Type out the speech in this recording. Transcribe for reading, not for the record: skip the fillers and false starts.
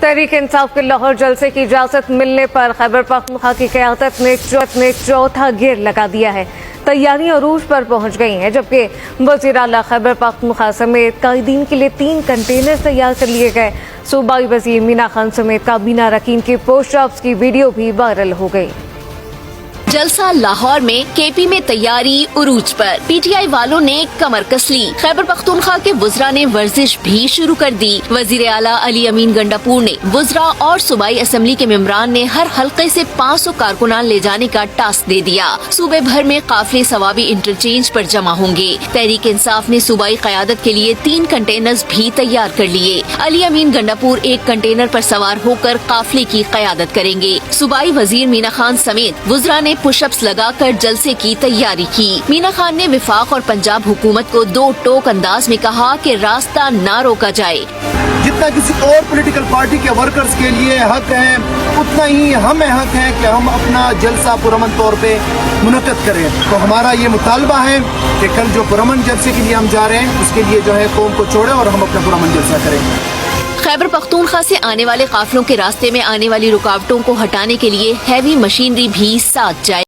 तहरीक इंसाफ के लाहौर जलसे की इजाजत मिलने पर खैबर पख्तूनख्वा की क़यादत ने चौथा गियर लगा दिया है। तैयारियां अरूज पर पहुंच गई हैं, जबकि वज़ीर आला खैबर पख्तूनख्वा समेत कायदीन के लिए 3 कंटेनर तैयार कर लिए गए। सूबाई वज़ीर मीना खान समेत काबीना अरकान की पोस्टऑप्स की वीडियो भी वायरल हो गई। जलसा लाहौर में, केपी में तैयारी उरूज पर। पीटीआई वालों ने कमर कस ली। खैबर पख्तूनख्वा के वुज़रा ने वर्जिश भी शुरू कर दी। वज़ीर आला अली अमीन गंडापुर ने वुज़रा और सूबाई असम्बली के मेंबरान ने हर हल्के से 500 कारकुनान ले जाने का टास्क दे दिया। सूबे भर में काफिले सवाबी इंटरचेंज पर जमा होंगे। तहरीक इंसाफ ने सूबाई क़यादत के लिए 3 कंटेनर्स भी तैयार कर लिए। अली अमीन गंडापुर एक कंटेनर पर सवार होकर काफिले की क़यादत करेंगे। सूबाई वज़ीर मीना खान समेत वुज़रा ने पुशअप्स लगाकर जलसे की तैयारी की। मीना खान ने विफाक और पंजाब हुकूमत को 2 टोक अंदाज में कहा कि रास्ता ना रोका जाए। जितना किसी और पॉलिटिकल पार्टी के वर्कर्स के लिए हक है, उतना ही हमें हक है कि हम अपना जलसा पुरअमन तौर पे मुनक्किद करें। तो हमारा ये मुतालबा है कि कल जो पुरअमन जलसे के लिए हम जा रहे हैं, उसके लिए जो है कौम को छोड़े और हम अपना पुरअमन जलसा करें। खैबर पख्तूनख्वा से आने वाले काफिलों के रास्ते में आने वाली रुकावटों को हटाने के लिए हैवी मशीनरी भी साथ जाए।